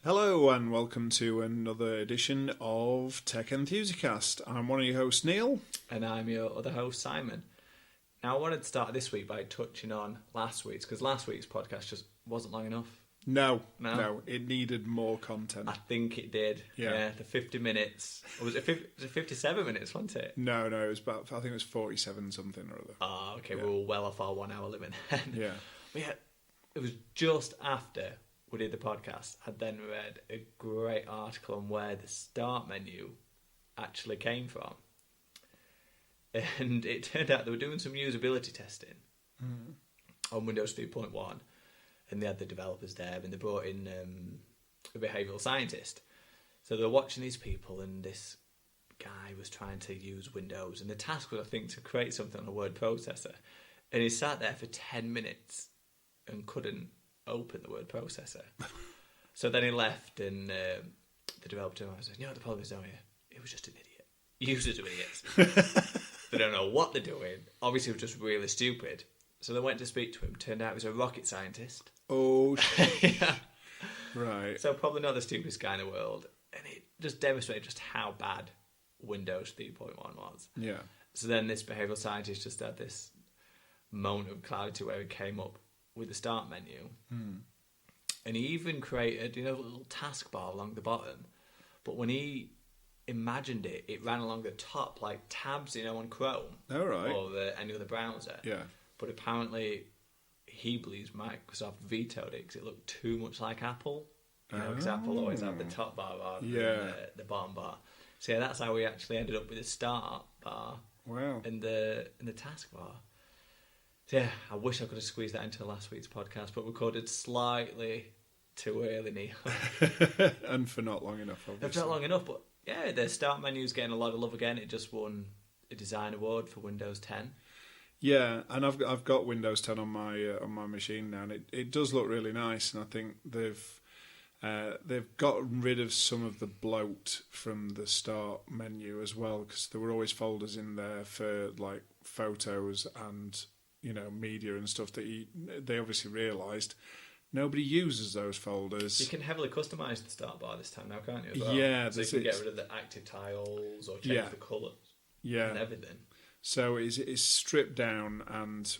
Hello and welcome to another edition of Tech Enthusicast. I'm one of your hosts, Neil. And I'm your other host, Simon. Now, I wanted to start this week by touching on last week's, because last week's podcast just wasn't long enough. No, it needed more content. I think it did. Yeah, the 50 minutes. Or was it 57 minutes, wasn't it? No, it was about, I think it was 47 something or other. Oh, okay, we're all well off our 1 hour limit then. Yeah. But yeah, it was just after we did the podcast. I'd then read a great article on where the start menu actually came from. And it turned out they were doing some usability testing on Windows 3.1. And they had the developers there, and they brought in a behavioural scientist. So they were watching these people, and this guy was trying to use Windows. And the task was, I think, to create something on a word processor. And he sat there for 10 minutes and couldn't open the word processor. So then he left, and the developer was saying, the problem is, he was just an idiot. Users are idiots. They don't know what they're doing. Obviously, it was just really stupid. So they went to speak to him. Turned out he was a rocket scientist. Oh, shit. Yeah. Right. So probably not the stupidest guy in the world. And it just demonstrated just how bad Windows 3.1 was. Yeah. So then this behavioural scientist just had this moment of clarity where he came up with the start menu. And he even created, a little taskbar along the bottom. But when he imagined it, it ran along the top like tabs, on Chrome. All right. Or any other browser. Yeah. But apparently, he believes Microsoft vetoed it because it looked too much like Apple. Because Apple always had the top bar rather than the bottom bar. So yeah, that's how we actually ended up with the start bar. Wow. In the taskbar. So yeah, I wish I could have squeezed that into last week's podcast, but recorded slightly too early, Neil. And for not long enough, obviously. It's not long enough, but yeah, the start menu is getting a lot of love again. It just won a design award for Windows 10. Yeah, and I've got Windows 10 on my machine now, and it does look really nice. And I think they've gotten rid of some of the bloat from the start menu as well, because there were always folders in there for like photos and media and stuff that they obviously realised nobody uses those folders. You can heavily customise the start bar this time now, can't you? As well? Yeah, so you can get rid of the active tiles or change the colours. Yeah, and everything. So it's stripped down, and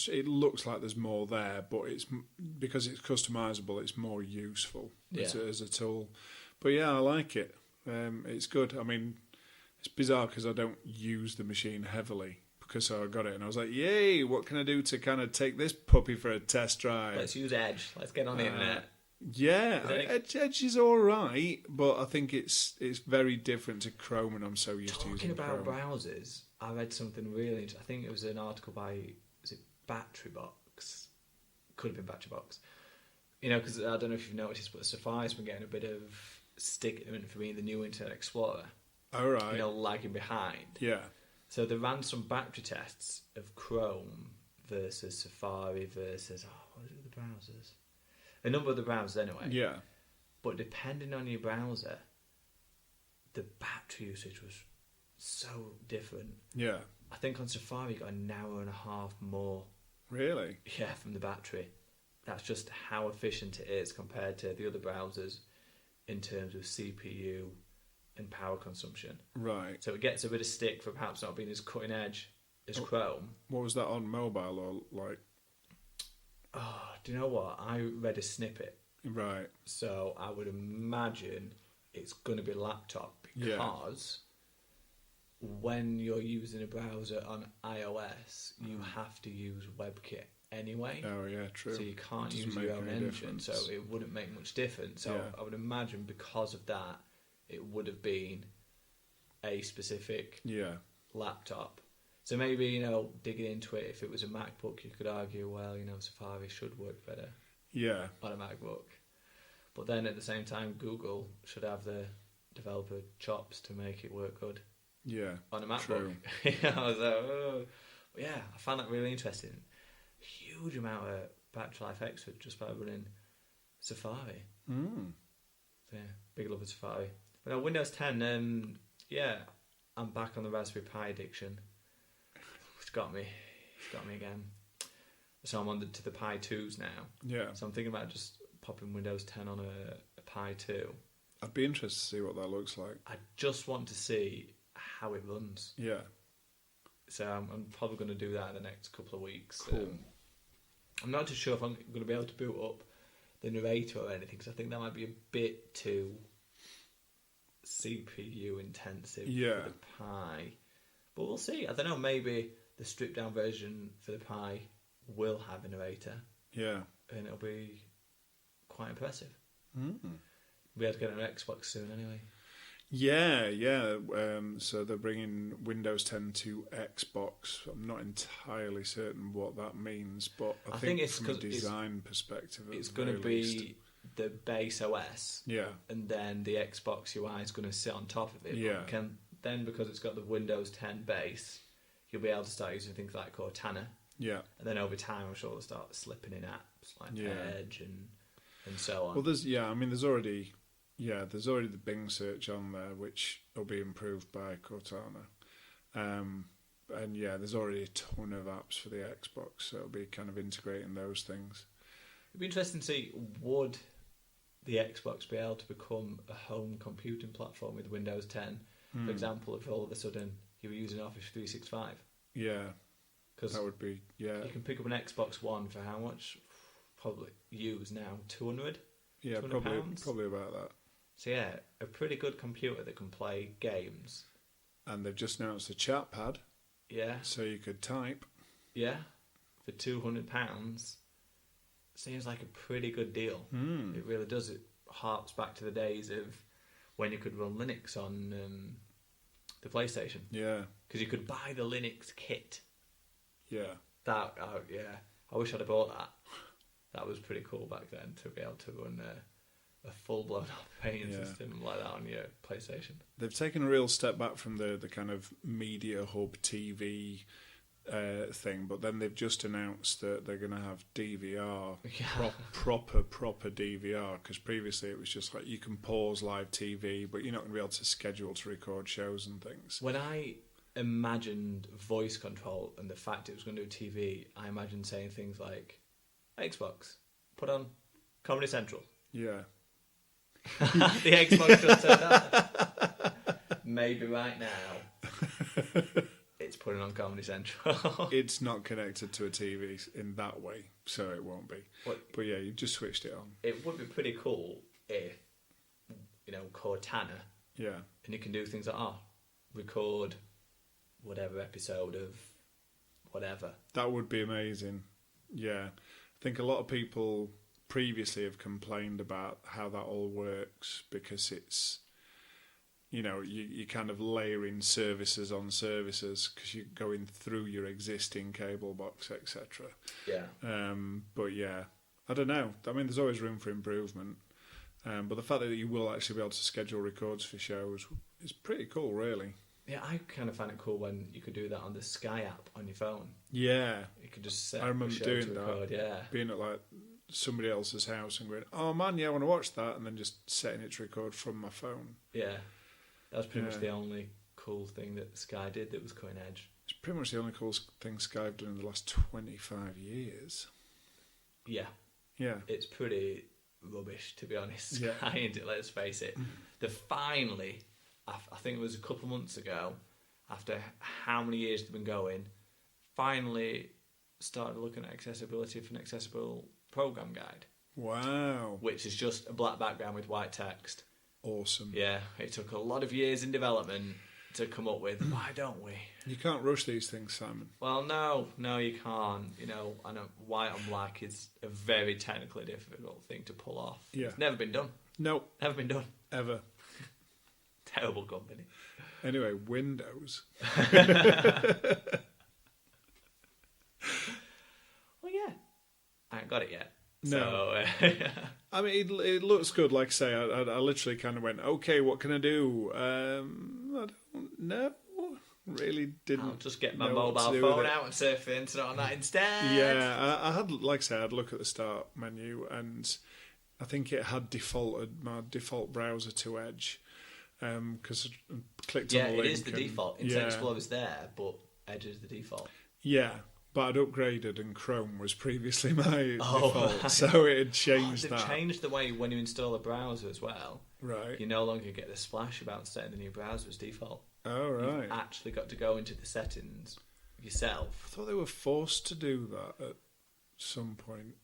it looks like there's more there, but it's because it's customisable, it's more useful as a tool. But yeah, I like it. It's good. I mean, it's bizarre because I don't use the machine heavily because I got it, and I was like, "Yay! What can I do to kind of take this puppy for a test drive?" Let's use Edge. Let's get on the internet. Yeah, Edge is all right, but I think it's very different to Chrome, and I'm so used to using Chrome. Talking about browsers, I read something really interesting. I think it was an article by, was it Battery Box? Could have been Battery Box. Because I don't know if you've noticed, but Safari's been getting a bit of stick for being the new Internet Explorer. All right. Lagging behind. Yeah. So they ran some battery tests of Chrome versus Safari versus, what are the browsers? A number of the browsers anyway. Yeah. But depending on your browser, the battery usage was so different. Yeah. I think on Safari you got an hour and a half more. Really? Yeah, from the battery. That's just how efficient it is compared to the other browsers in terms of CPU and power consumption. Right. So it gets a bit of stick for perhaps not being as cutting edge as Chrome. What was that on mobile or like? Oh, do you know what? I read a snippet. Right. So I would imagine it's going to be laptop because when you're using a browser on iOS, you have to use WebKit anyway. Oh yeah, true. So you can't use your own engine, so it wouldn't make much difference. So I would imagine because of that, it would have been a specific laptop. So maybe, digging into it, if it was a MacBook, you could argue, Safari should work better on a MacBook. But then at the same time, Google should have the developer chops to make it work good on a MacBook. True. I found that really interesting. Huge amount of battery life extra just by running Safari. So big love of Safari. But now Windows 10, I'm back on the Raspberry Pi addiction. It's got me again. So I'm on to the Pi 2s now. Yeah. So I'm thinking about just popping Windows 10 on a Pi 2. I'd be interested to see what that looks like. I just want to see how it runs. Yeah. So I'm probably going to do that in the next couple of weeks. Cool. I'm not too sure if I'm going to be able to boot up the narrator or anything, because I think that might be a bit too CPU intensive for the Pi. But we'll see. I don't know, maybe the stripped down version for the Pi will have a narrator. Yeah. And it'll be quite impressive. Mm. We have to get an Xbox soon anyway. Yeah. So they're bringing Windows 10 to Xbox. I'm not entirely certain what that means, but I think it's from a design perspective, it's going to be the base OS. Yeah. And then the Xbox UI is going to sit on top of it. Yeah. Then because it's got the Windows 10 base, you'll be able to start using things like Cortana. Yeah. And then over time, I'm sure they'll start slipping in apps like Edge and so on. Well, there's already the Bing search on there, which will be improved by Cortana. And there's already a ton of apps for the Xbox, so it'll be kind of integrating those things. It'd be interesting to see, would the Xbox be able to become a home computing platform with Windows 10? For example, if all of a sudden you were using Office 365. Yeah. Because that would be, you can pick up an Xbox One for how much? Probably used now, 200? Yeah, probably about that. So yeah, a pretty good computer that can play games. And they've just announced a chat pad. Yeah. So you could type. Yeah. For £200. Seems like a pretty good deal. It really does. It harps back to the days of when you could run Linux on the PlayStation. Yeah. Because you could buy the Linux kit. Yeah. I wish I'd have bought that. That was pretty cool back then, to be able to run a full-blown operating system like that on your PlayStation. They've taken a real step back from the kind of media hub TV thing, but then they've just announced that they're going to have DVR, proper DVR, because previously it was just like you can pause live TV, but you're not going to be able to schedule to record shows and things. When I imagined voice control and the fact it was going to do TV, I imagined saying things like, Xbox, put on Comedy Central. Yeah. The Xbox just turned on. Maybe right now it's putting on Comedy Central. It's not connected to a TV in that way, so it won't be. But yeah, you just switched it on. It would be pretty cool if, Cortana. Yeah. And you can do things like, record whatever episode of whatever. That would be amazing. Yeah. I think a lot of people previously have complained about how that all works, because it's, you kind of layering services on services because you're going through your existing cable box, etc. Yeah. But yeah, I don't know. I mean, there's always room for improvement. But the fact that you will actually be able to schedule records for shows is pretty cool, really. Yeah, I kind of find it cool when you could do that on the Sky app on your phone. Yeah. You could just set I remember a show doing to that. record, yeah. Being at like somebody else's house and going, oh man, yeah, I want to watch that, and then just setting it to record from my phone. Yeah. That was pretty much the only cool thing that Sky did that was cutting edge. It's pretty much the only cool thing Sky have done in the last 25 years. Yeah. Yeah. It's pretty rubbish, to be honest. Yeah. Sky, let's face it. They finally, I think it was a couple of months ago, after how many years they've been going, finally started looking at accessibility for an accessible program guide. Wow. Which is just a black background with white text. Awesome. Yeah, it took a lot of years in development to come up with. Why don't we? You can't rush these things, Simon. Well, no, you can't. I know white on black is a very technically difficult thing to pull off. Yeah. It's never been done. No. Never been done. Ever. Terrible company. Anyway, Windows. Well, yeah. I haven't got it yet. No. So, I mean, it looks good. Like I say, I literally kind of went, okay, what can I do? I don't know. Really didn't. I'll just get my mobile phone out and surf the internet on that instead. Yeah, I had, like I say, I'd look at the start menu, and I think it had defaulted my default browser to Edge, because I clicked on the link. Yeah, it is the default. Internet Explorer is there, but Edge is the default. Yeah, But I'd upgraded and Chrome was previously my default, right. So it had changed that. They've changed the way when you install a browser as well. Right. You no longer get the splash about setting the new browser as default. Oh, right. You've actually got to go into the settings yourself. I thought they were forced to do that at some point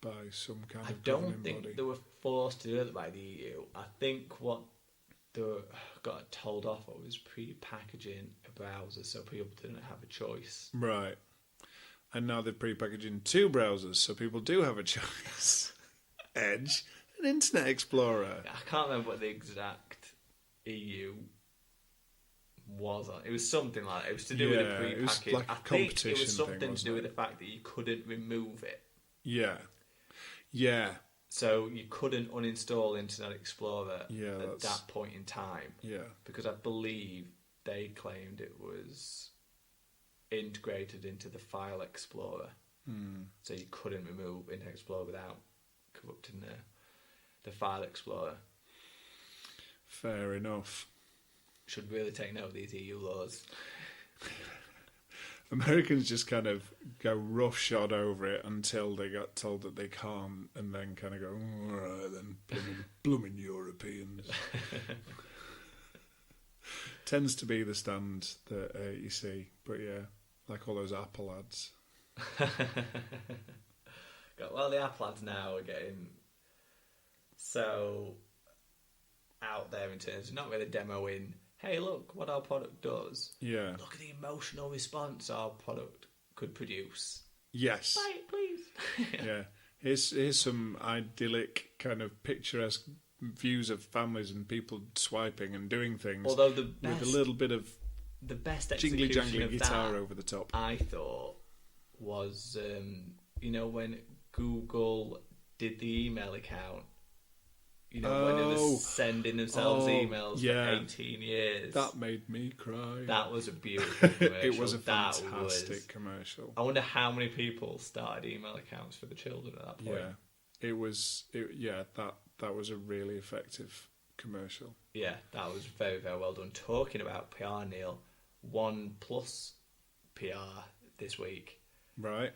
by some kind of governing body. I don't think they were forced to do it by the EU. I think what they got told off of was pre-packaging a browser so people didn't have a choice. Right. And now they're pre-packaging 2 browsers so people do have a choice. Edge and Internet Explorer. I can't remember what the exact EU was on. It was something like that. It was to do with the pre-package. It was like a competition thing, it was something to do with the fact that you couldn't remove it. Yeah. Yeah. So you couldn't uninstall Internet Explorer at that point in time. Yeah. Because I believe they claimed it was integrated into the File Explorer. So you couldn't remove Internet Explorer without corrupting the File Explorer. Fair enough. Should really take note of these EU laws. Americans just kind of go roughshod over it until they got told that they can't, and then kind of go, all right, then blooming Europeans. Tends to be the stand that you see, but yeah, like all those Apple ads. Well, the Apple ads now are getting so out there in terms of not really demoing, hey, look what our product does. Yeah. Look at the emotional response our product could produce. Yes. Buy it, please. Yeah. Here's some idyllic kind of picturesque views of families and people swiping and doing things. Although with a little bit of the best jingly execution jangly of guitar that, over the top. I thought was when Google did the email account. When it was sending themselves emails for 18 years. That made me cry. That was a beautiful commercial. It was a fantastic commercial. I wonder how many people started email accounts for the children at that point. Yeah, that was a really effective commercial. Yeah, that was very, very well done. Talking about PR, Neil, Oneplus PR this week. Right.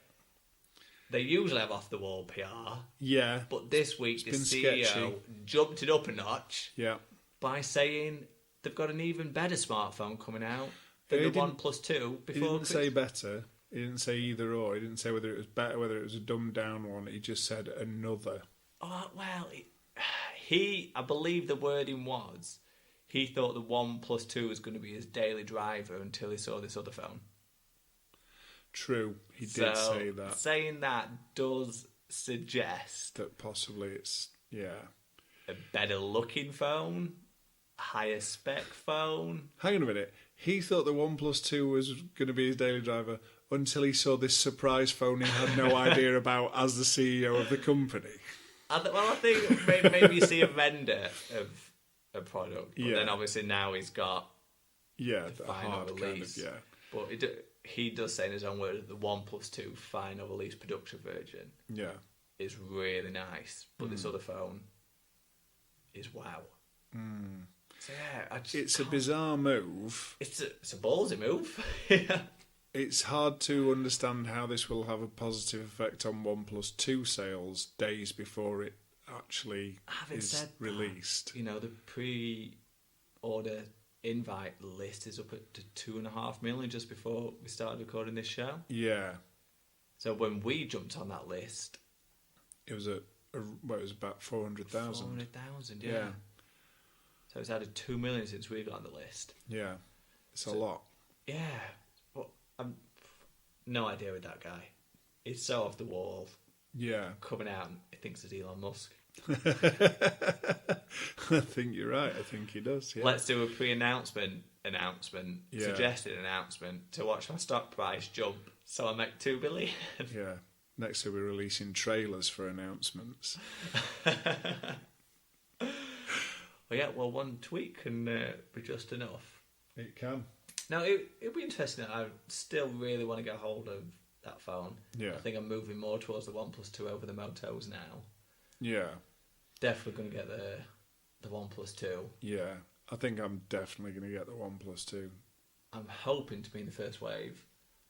They usually have off-the-wall PR. Yeah. But this week, the CEO sketchy. jumped it up a notch. Yeah. By saying they've got an even better smartphone coming out than the OnePlus 2 before. He didn't say better. He didn't say either or. He didn't say whether it was better, whether it was a dumbed-down one. He just said another. Oh, well, I believe the wording was, he thought the OnePlus 2 was going to be his daily driver until he saw this other phone. True, he did say that. Saying that does suggest that possibly it's, a better looking phone, higher spec phone. Hang on a minute. He thought the OnePlus 2 was going to be his daily driver until he saw this surprise phone he had no idea about as the CEO of the company. I think maybe you see a vendor of a product, but then obviously now he's got the final release. Kind of, but he does say in his own words that the OnePlus 2 final release production version is really nice, but this other phone is wow. So it's a bizarre move. It's a ballsy move. It's hard to understand how this will have a positive effect on OnePlus 2 sales days before it actually is released. The pre-order invite list is up to 2.5 million just before we started recording this show. Yeah. So when we jumped on that list, it was it was about 400,000. 400,000, yeah. So it's added 2 million since we got on the list. Yeah, it's a lot. Yeah, well, I'm no idea with that guy. He's so off the wall. Yeah, coming out and he thinks it's Elon Musk. I think you're right. I think he does. Yeah. Let's do a pre-announcement suggested announcement to watch my stock price jump so I make 2 billion. Yeah. Next we'll be releasing trailers for announcements. Well, one tweet can be just enough. It can. Now, it'd be interesting. I still really want to get hold of that phone. Yeah. I think I'm moving more towards the OnePlus 2 over the Motos now. Yeah. Definitely going to get the OnePlus 2. Yeah. I think I'm definitely going to get the OnePlus 2. I'm hoping to be in the first wave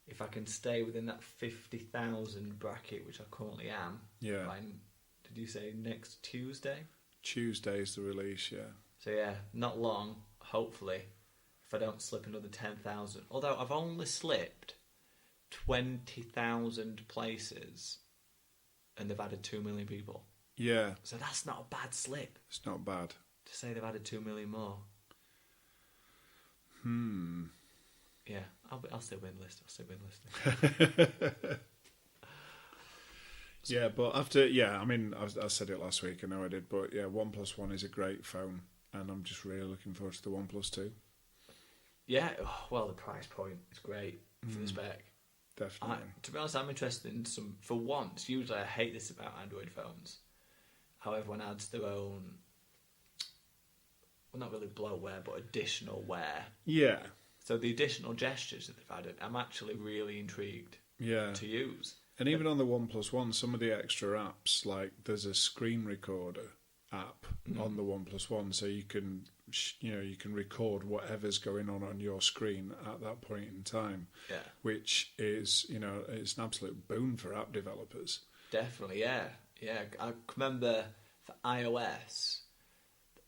if I can stay within that 50,000 bracket, which I currently am. Yeah. Did you say next Tuesday? Tuesday's the release, yeah. So yeah, not long, hopefully, if I don't slip another 10,000. Although I've only slipped 20,000 places and they've added 2 million people. Yeah. So that's not a bad slip. It's not bad. To say they've added 2 million more. Yeah, I'll still win list. Yeah, but I said it last week, I know I did, but yeah, Oneplus One is a great phone, and I'm just really looking forward to the Oneplus 2. Yeah, well, the price point is great for the spec. Definitely. To be honest, I'm interested in some, for once, usually I hate this about Android phones, how everyone adds their own, well, not really bloatware, but additional wear. Yeah. So the additional gestures that they've added, I'm actually really intrigued to use. And even on the OnePlus One, some of the extra apps, like there's a screen recorder app on the OnePlus One, so you can record whatever's going on your screen at that point in time. Yeah. Which is, it's an absolute boon for app developers. Definitely, yeah. Yeah, I remember for iOS,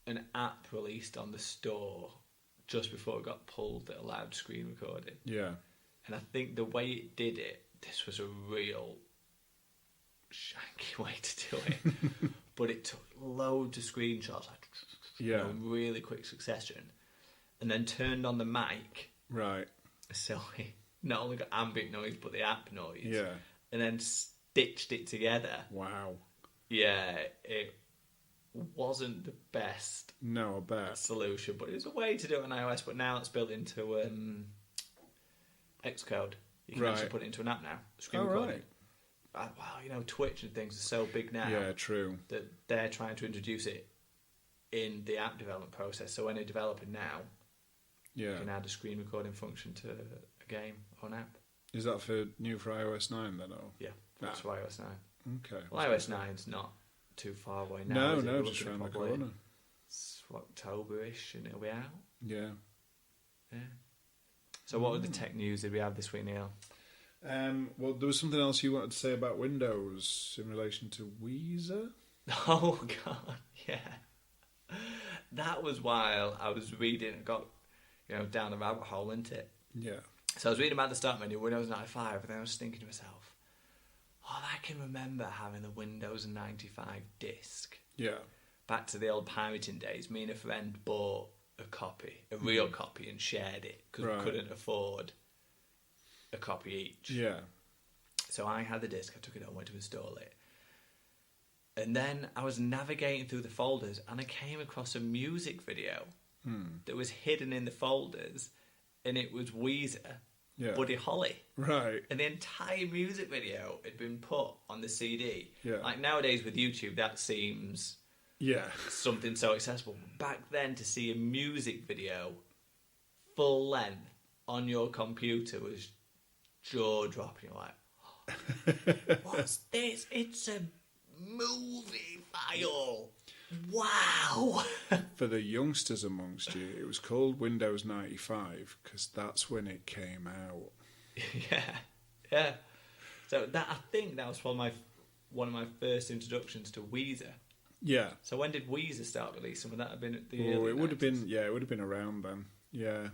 an app released on the store just before it got pulled that allowed screen recording. Yeah. And I think the way it did it, this was a real shanky way to do it. But it took loads of screenshots, in really quick succession, and then turned on the mic. Right. So it not only got ambient noise, but the app noise. Yeah. And then stitched it together. Wow. Yeah, it wasn't the best solution, but it was a way to do it on iOS, but now it's built into Xcode. You can actually put it into an app now. Screen recording. Right. Well, Twitch and things are so big now. Yeah, true. That they're trying to introduce it in the app development process. So when you're developing now, you can add a screen recording function to a game or an app. Is that for iOS 9 then? Or? Yeah, that's for iOS 9. Okay. Well, iOS 9's not too far away now. No, just around the corner. It's October-ish and it'll be out. Yeah. Yeah. So what other tech news did we have this week, Neil? Well, there was something else you wanted to say about Windows in relation to Weezer. Oh, God, yeah. That was while I was reading and got, down the rabbit hole, isn't it? Yeah. So I was reading about the start menu, Windows 95, and then I was thinking to myself, I can remember having the Windows 95 disc. Yeah. Back to the old pirating days. Me and a friend bought a copy, a real copy, and shared it because we couldn't afford a copy each. Yeah. So I had the disc, I took it home, went to install it. And then I was navigating through the folders and I came across a music video that was hidden in the folders, and it was Weezer, Buddy Holly. Right. And the entire music video had been put on the CD. Yeah. Like nowadays with YouTube, that seems something so accessible. Back then, to see a music video full length on your computer was jaw-dropping. You're like, what's this? It's a movie file. Wow. For the youngsters amongst you, it was called Windows 95 because that's when it came out. Yeah. So I think that was one of my first introductions to Weezer. Yeah. So when did Weezer start releasing? Would that have been at the early it would 90s? Have been. Yeah, it would have been around then. Yeah.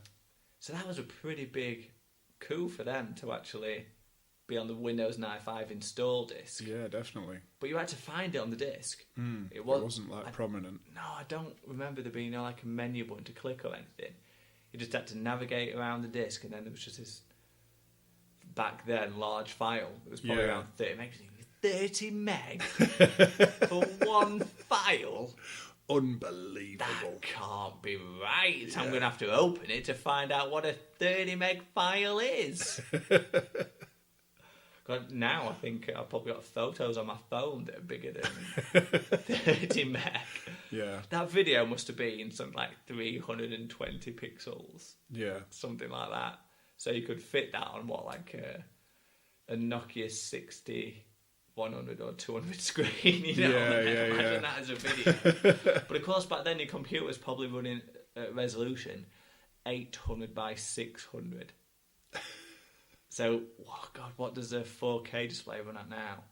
So that was a pretty big coup for them to actually be on the Windows 95 install disc. Yeah, definitely. But you had to find it on the disc. It wasn't prominent. No, I don't remember there being like a menu button to click or anything. You just had to navigate around the disc, and then there was just this, back then, large file. It was probably around 30 meg. 30 meg for one file? Unbelievable. That can't be right. I'm going to have to open it to find out what a 30 meg file is. God, now I think I've probably got photos on my phone that are bigger than 30 meg. Yeah. That video must have been something like 320 pixels. Yeah. Something like that. So you could fit that on a Nokia 100 or 200 screen, imagine that as a video. But of course, back then your computer was probably running at resolution 800 by 600. So, oh God, what does a 4K display run at now?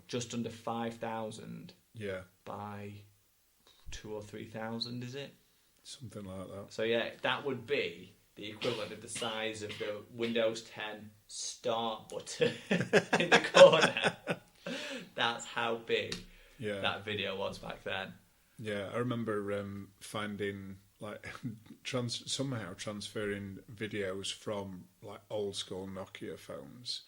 Just under 5,000. Yeah. By 2,000 or 3,000, is it? Something like that. So yeah, that would be the equivalent of the size of the Windows 10 start button in the corner. That's how big that video was back then. Yeah, I remember finding somehow transferring videos from like old school Nokia phones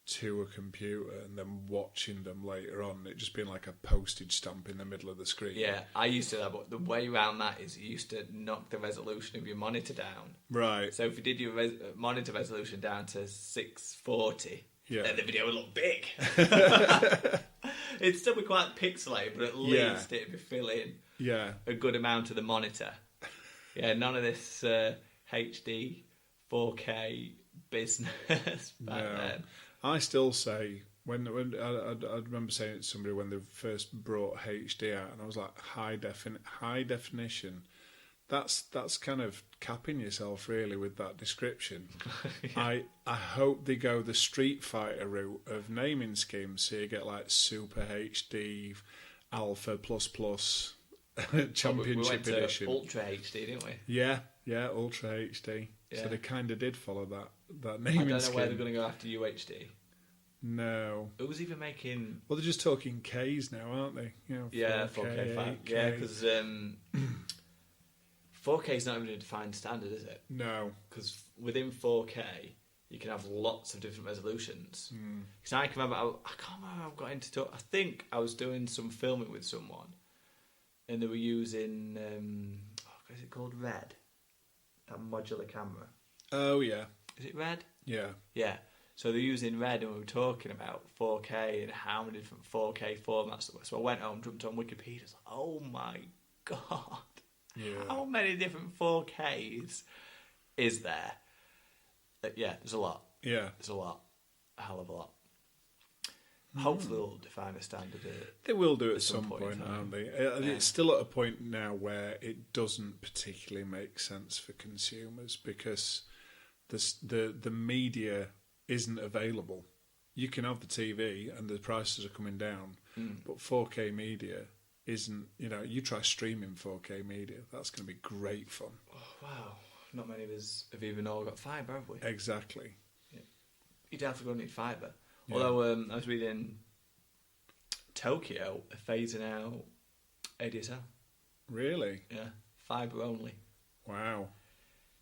to a computer and then watching them later on. It just being like a postage stamp in the middle of the screen. Yeah, I used to do that, but the way around that is you used to knock the resolution of your monitor down. Right. So if you did your monitor resolution down to 640, then the video would look big. It'd still be quite pixelated, but at least it'd be filling a good amount of the monitor. Yeah, none of this HD 4K business back then. I still say when I remember saying it to somebody when they first brought HD out, and I was like high definition. That's kind of capping yourself really with that description. I hope they go the Street Fighter route of naming schemes, so you get like Super HD, Alpha plus Championship we went Edition, to Ultra HD, didn't we? Yeah, Ultra HD. Yeah. So they kind of did follow that naming scheme. I don't know where they're going to go after UHD. No. It was even making... Well, they're just talking Ks now, aren't they? 4K, 5K. Yeah, because 4K is not even a defined standard, is it? No. Because within 4K, you can have lots of different resolutions. Because I can remember, I can't remember how I got into talk. I think I was doing some filming with someone, and they were using, is it called Red? That modular camera. Oh, yeah. Is it Red? Yeah. Yeah. So they're using Red, and we were talking about 4K and how many different 4K formats there were. So I went home, jumped on Wikipedia. I was like, oh my God. Yeah. How many different 4Ks is there? There's a lot. Yeah. There's a lot. A hell of a lot. Hopefully they'll define a standard. They will do at some point, aren't they? It's still at a point now where it doesn't particularly make sense for consumers because the media isn't available. You can have the TV and the prices are coming down, but 4K media isn't. You try streaming 4K media, that's going to be great fun. Oh, wow. Not many of us have even all got fibre, have we? Exactly. Yeah. You'd have to go need fibre. Yeah. Although I was reading Tokyo are phasing out ADSL. Really? Yeah. Fibre only. Wow.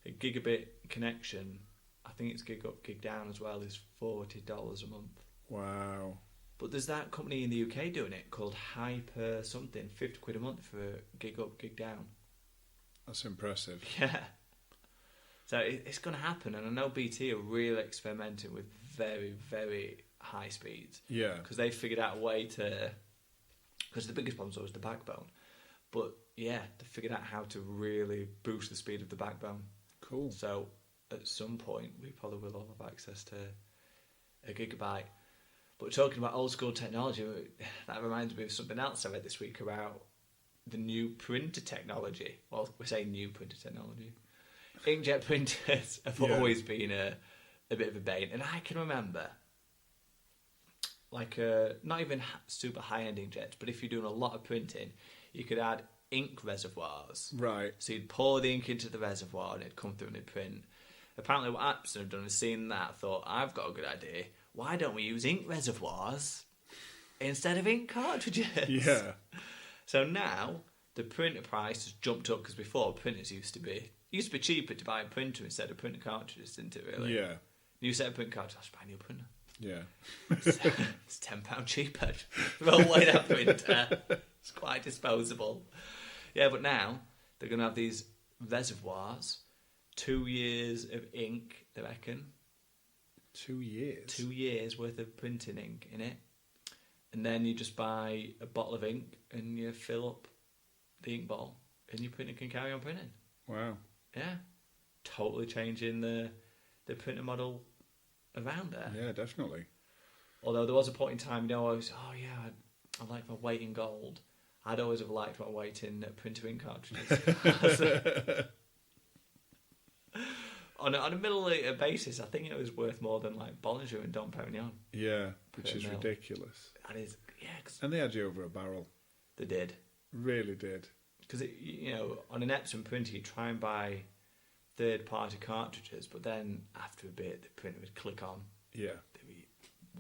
A gigabit connection, I think it's gig up, gig down as well, is $40 a month. Wow. But there's that company in the UK doing it called Hyper something, £50 a month for gig up, gig down. That's impressive. Yeah. So it's going to happen, and I know BT are really experimenting with very, very high speeds. Yeah. Because they figured out a way to... Because the biggest problem was always the backbone. But, yeah, they figured out how to really boost the speed of the backbone. Cool. So, at some point, we probably will all have access to a gigabyte. But talking about old school technology, that reminds me of something else I read this week about the new printer technology. Well, we say new printer technology. Inkjet printers have always been a bit of a bane. And I can remember, not even super high-end inkjets, but if you're doing a lot of printing, you could add ink reservoirs. Right. So you'd pour the ink into the reservoir and it'd come through and it'd print. Apparently what Epsom have done is seen that, thought, I've got a good idea. Why don't we use ink reservoirs instead of ink cartridges? Yeah. So now the printer price has jumped up because before printers used to be cheaper to buy a printer instead of printer cartridges, didn't it? Really? Yeah. New set of print cartridges, I should buy a new printer. Yeah. It's £10 cheaper. Throw away that printer. It's quite disposable. Yeah, but now they're going to have these reservoirs, 2 years of ink, they reckon. 2 years? 2 years worth of printing ink in it. And then you just buy a bottle of ink and you fill up the ink bottle and your printer can carry on printing. Wow. Yeah. Totally changing the printer model around there. Yeah, definitely. Although there was a point in time, I was, I like my weight in gold. I'd always have liked my weight in printer ink cartridges. on a milliliter basis, I think it was worth more than like Bollinger and Dom Perignon. Yeah, which is ridiculous. That is, and they had you over a barrel. They did. Really did. Because, on an Epsom printer, you try and buy third-party cartridges, but then after a bit, the printer would click on. Yeah. They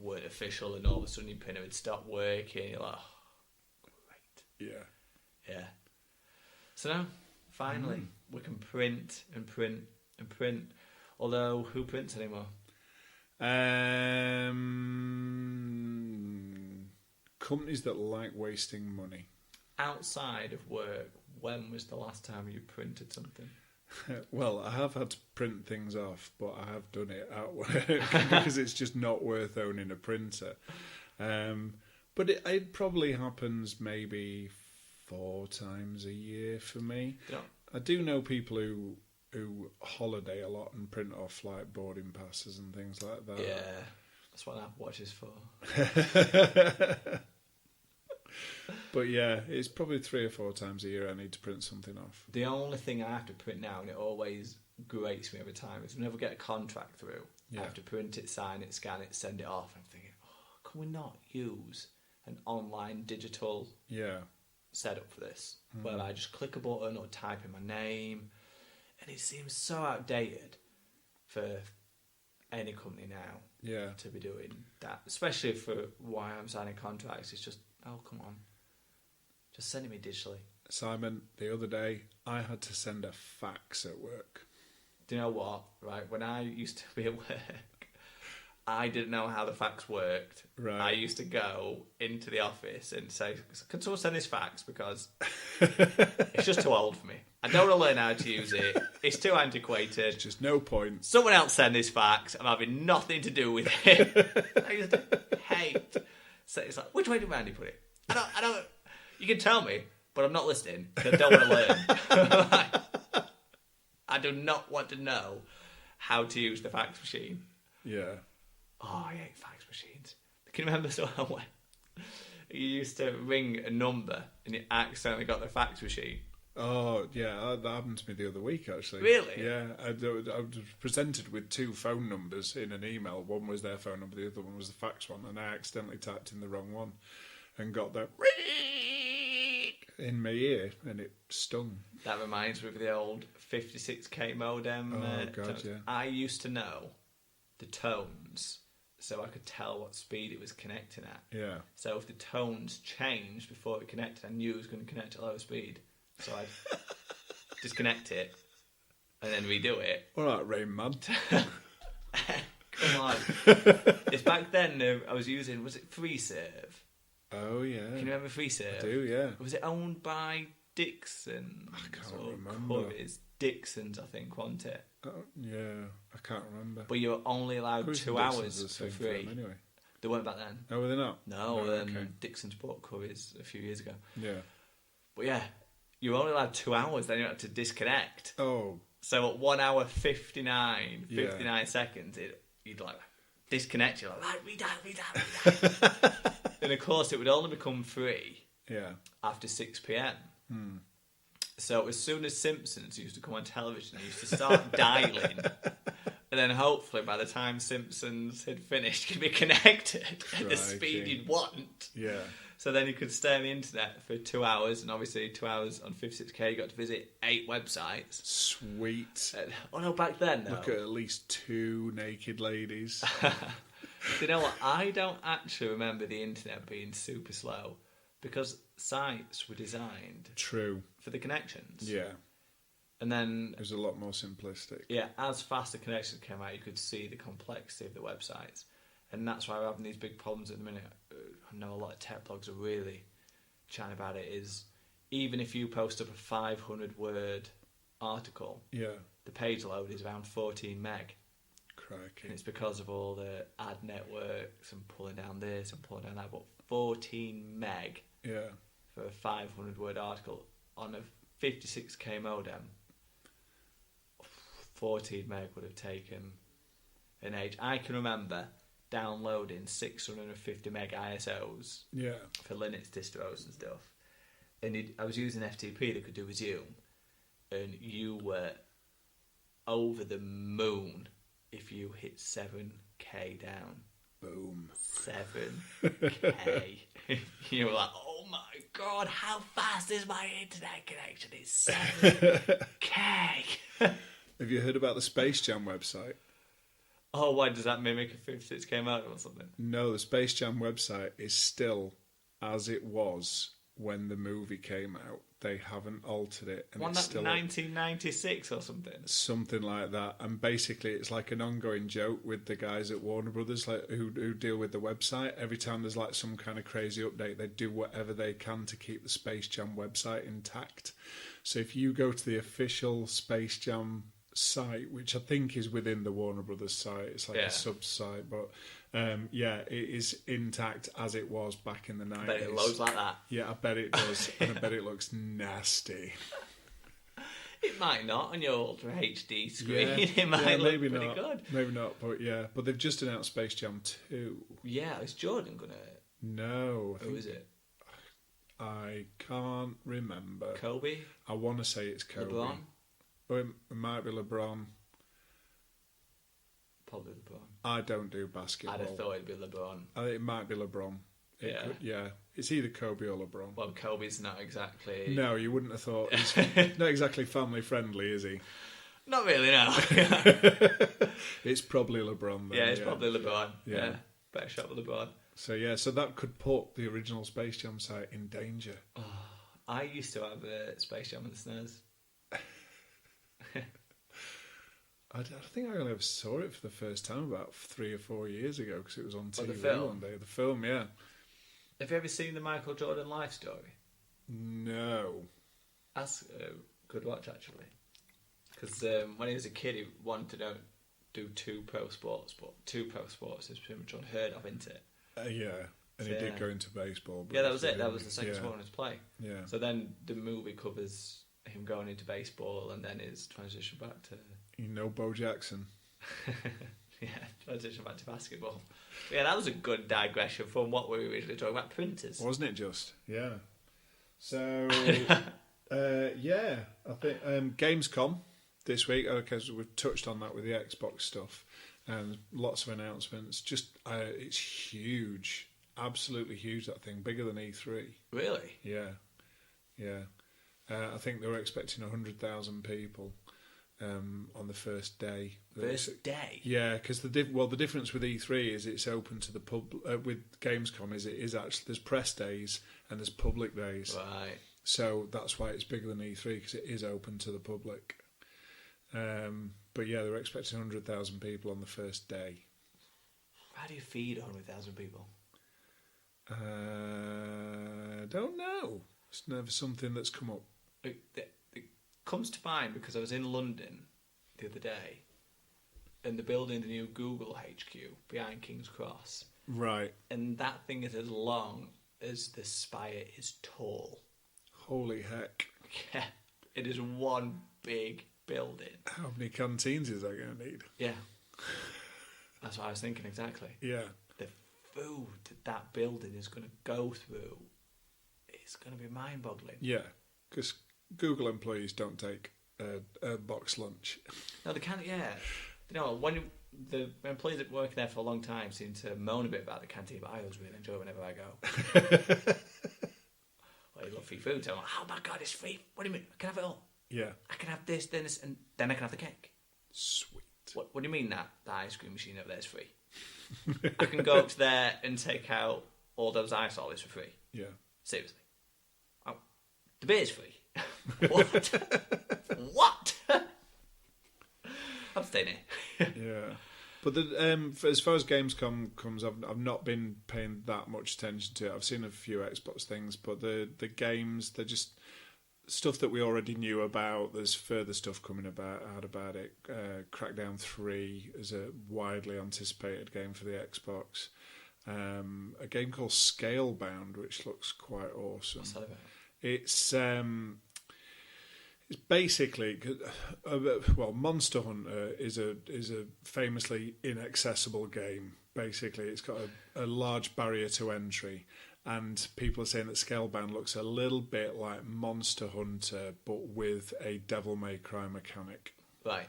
weren't official, and all of a sudden your printer would stop working. You're like, oh, great. Yeah. Yeah. So now, finally, we can print and print and print. Although, who prints anymore? Companies that like wasting money. Outside of work, when was the last time you printed something? Well, I have had to print things off, but I have done it at work because it's just not worth owning a printer. But it probably happens maybe 4 times a year for me. Yeah. I do know people who holiday a lot and print off like boarding passes and things like that. Yeah, that's what Apple Watch is for. But yeah, it's probably 3 or 4 times a year I need to print something off. The only thing I have to print now, and it always grates me every time, is whenever I get a contract through, I have to print it, sign it, scan it, send it off. I'm thinking, can we not use an online digital setup for this, where I just click a button or type in my name? And it seems so outdated for any company now to be doing that, especially for why I'm signing contracts. It's just, oh, come on. Just send it me digitally. Simon, the other day, I had to send a fax at work. Do you know what? Right, when I used to be at work, I didn't know how the fax worked. Right. I used to go into the office and say, can someone send this fax? Because it's just too old for me. I don't want to learn how to use it. It's too antiquated. There's just no point. Someone else send this fax. I'm having nothing to do with it. I used to hate. So it's like, which way did Randy put it? I don't. You can tell me, but I'm not listening because I don't want to learn. I do not want to know how to use the fax machine. Yeah. Oh, I hate fax machines. Can you remember when you used to ring a number and you accidentally got the fax machine? Oh, yeah, that happened to me the other week, actually. Really? Yeah, I was presented with 2 phone numbers in an email. One was their phone number, the other one was the fax one, and I accidentally typed in the wrong one and got that in my ear, and it stung. That reminds me of the old 56k modem. Oh, God, tones. yeah. I used to know the tones, so I could tell what speed it was connecting at. Yeah. So if the tones changed before it connected, I knew it was going to connect at lower speed. So I'd disconnect it and then redo it. All right, Rain Man. Come on. It's back then I was using, was it FreeServe? Oh, yeah. Can you remember FreeServe? I do, yeah. Was it owned by Dixon? I can't remember. It's Dixon's, I think, wasn't it? Yeah, I can't remember. But you were only allowed 2 hours for free. Anyway. They weren't back then. Oh, were they not? No, okay. Dixon's bought Curry's a few years ago. Yeah. But yeah, you were only allowed 2 hours, then you had to disconnect. Oh. So at 1 hour 59 seconds, you'd like disconnect. You're like, read out. And of course, it would only become free after 6 p.m. So as soon as Simpsons used to come on television, I used to start dialing. And then hopefully by the time Simpsons had finished, you'd be connected at the speed you'd want. Yeah. So then you could stay on the internet for 2 hours, and obviously 2 hours on 56k, you got to visit 8 websites. Sweet. Oh no, back then, though. Look at least 2 naked ladies. You know what? I don't actually remember the internet being super slow because sites were designed for the connections. Yeah. And then it was a lot more simplistic. Yeah, as faster connections came out, you could see the complexity of the websites. And that's why we're having these big problems at the minute. I know a lot of tech blogs are really chatting about it, is even if you post up a 500-word article, the page load is around 14 meg. Crikey. And it's because of all the ad networks and pulling down this and pulling down that. But 14 meg for a 500-word article on a 56k modem, 14 meg would have taken an age. I can remember downloading 650 meg ISOs for Linux distros and stuff. And I was using FTP that could do Resume, and you were over the moon if you hit 7K down. Boom. 7K. You were like, oh my God, how fast is my internet connection? It's 7K. Have you heard about the Space Jam website? Oh, why does that mimic a 56 came out or something? No, the Space Jam website is still as it was when the movie came out. They haven't altered it. And Wasn't it's that still 1996 or something? Something like that. And basically, it's like an ongoing joke with the guys at Warner Brothers, like who deal with the website. Every time there's like some kind of crazy update, they do whatever they can to keep the Space Jam website intact. So if you go to the official Space Jam site, which I think is within the Warner Brothers site, it's like a sub-site, but it is intact as it was back in the 90s. I bet it loads like that. Yeah, I bet it does, and I bet it looks nasty. It might not on your Ultra HD screen. Yeah, it might look maybe pretty not. good. Maybe not, but they've just announced Space Jam 2. Yeah, is Jordan gonna? No, Who is it? I can't remember. Kobe? I want to say it's Kobe. LeBron? Or it might be LeBron. Probably LeBron. I don't do basketball. I'd have thought it'd be LeBron. I think it might be LeBron. It's either Kobe or LeBron. Well, Kobe's not exactly... No, you wouldn't have thought. He's not exactly family friendly, is he? Not really, no. It's probably LeBron, then. Yeah, it's probably LeBron. Yeah. Yeah. Better shot with LeBron. So that could put the original Space Jam site in danger. Oh, I used to have a Space Jam on the SNES. I think I only ever saw it for the first time about 3 or 4 years ago because it was on TV one day. The film, yeah. Have you ever seen the Michael Jordan life story? No. That's a good watch, actually. Because when he was a kid, he wanted to do 2 pro sports, but 2 pro sports is pretty much unheard of, isn't it? And he did go into baseball. But that was it. That was the second sport on his play. Yeah. So then the movie covers him going into baseball and then his transition back to... You know Bo Jackson. Transition back to basketball. But yeah, that was a good digression from what we were originally talking about, printers. Wasn't it just? Yeah. So, I think Gamescom this week, because we've touched on that with the Xbox stuff, and lots of announcements. Just, it's huge. Absolutely huge, that thing. Bigger than E3. Really? Yeah. I think they were expecting 100,000 people. On the first day. First day? Yeah, because the difference with E3 is it's open to the with Gamescom is it is actually there's press days and there's public days. Right. So that's why it's bigger than E3 because it is open to the public. But yeah, they were expecting 100,000 people on the first day. How do you feed 100,000 people? Don't know. It's never something that's come up. It comes to mind because I was in London the other day and they're building the new Google HQ behind King's Cross. Right. And that thing is as long as the spire is tall. Holy heck. Yeah. It is one big building. How many canteens is that going to need? Yeah. That's what I was thinking exactly. Yeah. The food that building is going to go through is going to be mind-boggling. Yeah, because Google employees don't take a box lunch. No, they can't. Yeah, when the employees that work there for a long time seem to moan a bit about the canteen, but I always really enjoy it whenever I go. Well, you love free food, so I'm like, oh my God, it's free. What do you mean? I can have it all. Yeah, I can have this, then this, and then I can have the cake. Sweet. What do you mean that the ice cream machine over there is free? I can go up to there and take out all those ice olives for free. Yeah. Seriously. Oh, the beer's free. What? What? I'm staying here. Yeah, but as far as Gamescom comes, I've not been paying that much attention to it. I've seen a few Xbox things, but the games, they're just stuff that we already knew about. There's further stuff coming out about it. Crackdown 3 is a widely anticipated game for the Xbox. A game called Scalebound, which looks quite awesome. What's that about? It's basically Monster Hunter is a famously inaccessible game. Basically, it's got a large barrier to entry, and people are saying that Scalebound looks a little bit like Monster Hunter, but with a Devil May Cry mechanic. Right.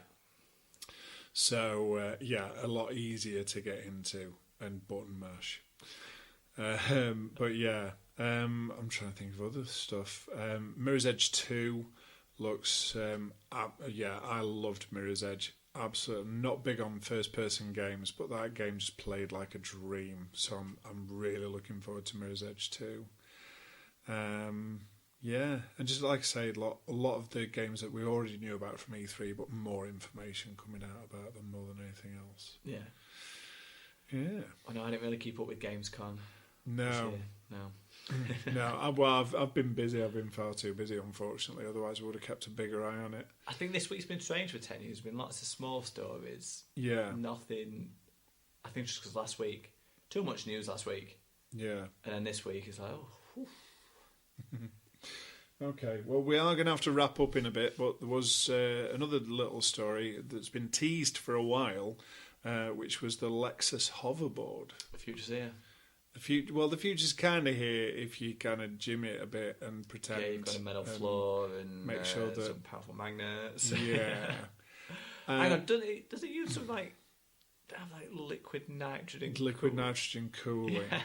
So a lot easier to get into and button mash. But yeah, I'm trying to think of other stuff. Mirror's Edge 2 looks, I loved Mirror's Edge. Absolutely not big on first-person games, but that game just played like a dream. So I'm really looking forward to Mirror's Edge 2. And just like I say, a lot of the games that we already knew about from E3, but more information coming out about them more than anything else. Yeah. I know I didn't really keep up with Gamescom. No. I've been busy. I've been far too busy, unfortunately. Otherwise, I would have kept a bigger eye on it. I think this week's been strange for Tenny. There's been lots of small stories. Yeah. Nothing. I think just because last week, too much news last week. Yeah. And then this week it's like, Okay, well, we are going to have to wrap up in a bit, but there was another little story that's been teased for a while, which was the Lexus hoverboard. The future's here. The future's kind of here if you kind of gym it a bit and pretend. Yeah, you've got a metal floor and make sure that some powerful magnets. Yeah. Hang on, does it use some liquid nitrogen? Liquid nitrogen cooling. Yeah.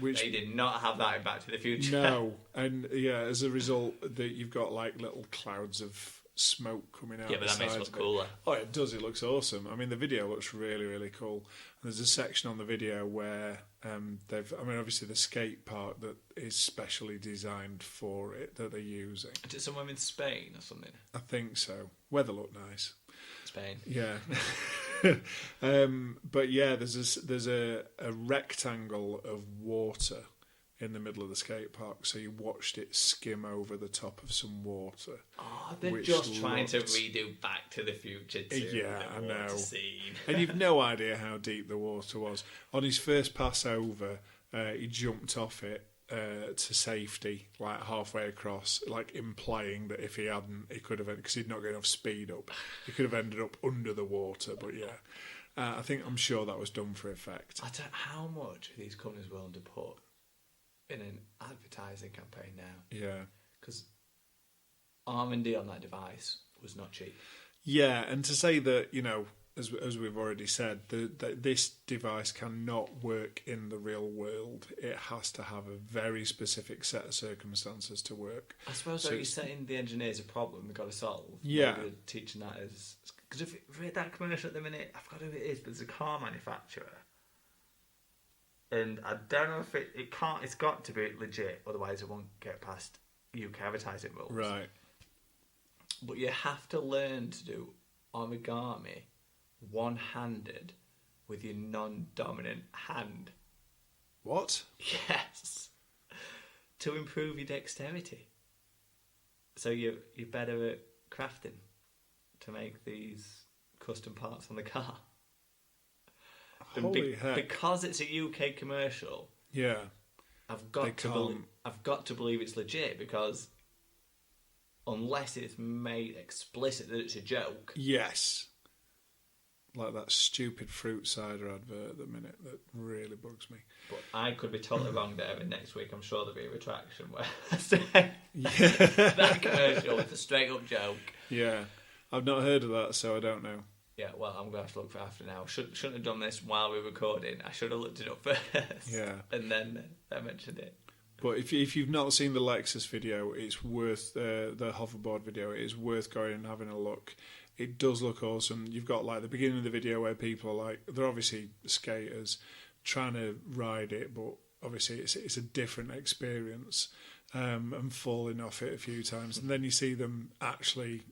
Which they did not have that in Back to the Future. No, and as a result, that you've got like little clouds of smoke coming out. Yeah, but that makes it look cooler. Oh, it does. It looks awesome. I mean, the video looks really, really cool. And there's a section on the video where obviously the skate park that is specially designed for it that they're using. Is it somewhere in Spain or something? I think so. Weather looked nice. Spain. Yeah. But yeah, there's a rectangle of water in the middle of the skate park, so you watched it skim over the top of some water. Oh, they're just trying to redo Back to the Future too. Yeah, I know. Scene. And you've no idea how deep the water was. On his first pass over, he jumped off it to safety, like halfway across, like implying that if he hadn't, he could have, because he'd not got enough speed up, he could have ended up under the water. But yeah, I'm sure that was done for effect. I don't know how much are these companies willing to put in an advertising campaign now. Yeah, because R&D on that device was not cheap. Yeah, and to say that, as we've already said, that this device cannot work in the real world. It has to have a very specific set of circumstances to work. I suppose you're setting the engineers a problem they've got to solve. Yeah. Maybe teaching that as... Because if you read that commercial at the minute, I've got who it is, but it's a car manufacturer. And I don't know if it can't... It's got to be legit, otherwise it won't get past UK advertising rules. Right. But you have to learn to do origami one-handed with your non-dominant hand. What? Yes. To improve your dexterity. So you're better at crafting to make these custom parts on the car. Holy heck. Because it's a UK commercial. Yeah. I've got to believe it's legit, because unless it's made explicit that it's a joke. Yes. Like that stupid fruit cider advert at the minute that really bugs me. But I could be totally wrong there, and next week I'm sure there'll be a retraction where I say that commercial was a straight up joke. Yeah. I've not heard of that, so I don't know. Yeah, well, I'm going to have to look for it after now. Shouldn't have done this while we were recording. I should have looked it up first. Yeah. And then I mentioned it. But if you've not seen the Lexus video, it's worth the hoverboard video. It is worth going and having a look. It does look awesome. You've got like the beginning of the video where people are like, they're obviously skaters trying to ride it, but obviously it's a different experience, and falling off it a few times. And then you see them actually,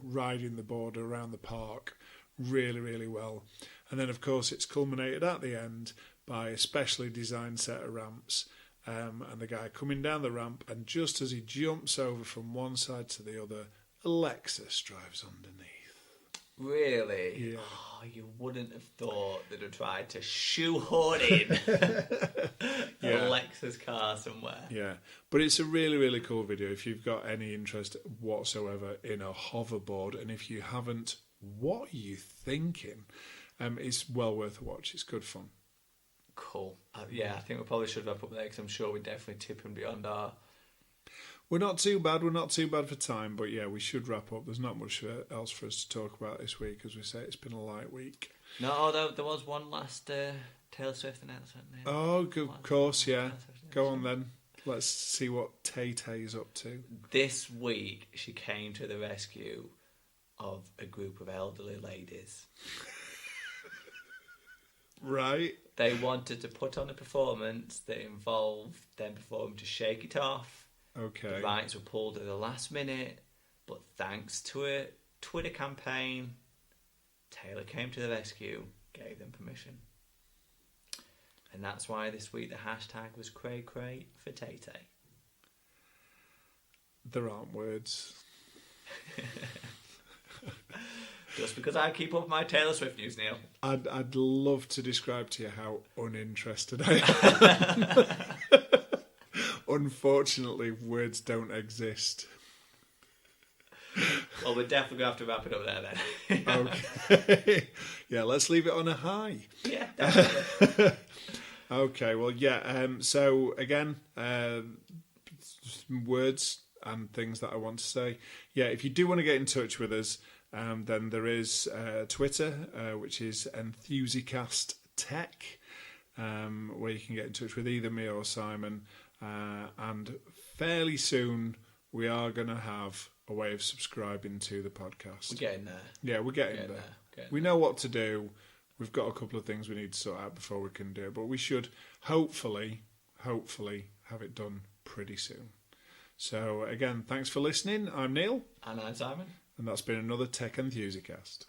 riding the board around the park really, really well. And then of course it's culminated at the end by a specially designed set of ramps. And the guy coming down the ramp, and just as he jumps over from one side to the other, a Lexus drives underneath. Really? Yeah. Oh, you wouldn't have thought they'd have tried to shoehorn in a Lexus car somewhere. Yeah, but it's a really, really cool video if you've got any interest whatsoever in a hoverboard, and if you haven't, what are you thinking? It's well worth a watch. It's good fun. Cool. I think we probably should wrap up there, because I'm sure we're definitely tipping beyond our... We're not too bad. We're not too bad for time, but yeah, we should wrap up. There's not much else for us to talk about this week, as we say. It's been a light week. No, although there was one last Taylor Swift announcement. Oh, of course, yeah. Go on then. Let's see what Tay-Tay's up to. This week, she came to the rescue of a group of elderly ladies. Right. They wanted to put on a performance that involved them performing to Shake It Off. Okay. The rights were pulled at the last minute, but thanks to a Twitter campaign, Taylor came to the rescue, gave them permission. And that's why this week the hashtag was Cray Cray for Tay-Tay. There aren't words. Just because I keep up my Taylor Swift news, Neil. I'd love to describe to you how uninterested I am. Unfortunately, words don't exist. Well, we're definitely going to have to wrap it up there then. Okay. Yeah, let's leave it on a high. Yeah, definitely. Okay, well, yeah. So, again, words and things that I want to say. Yeah, if you do want to get in touch with us, then there is Twitter, which is Enthusicast Tech, where you can get in touch with either me or Simon. And fairly soon, we are going to have a way of subscribing to the podcast. We're getting there. Yeah, we're getting there. We know what to do. We've got a couple of things we need to sort out before we can do it, but we should hopefully have it done pretty soon. So again, thanks for listening. I'm Neil. And I'm Simon. And that's been another Tech Enthusicast.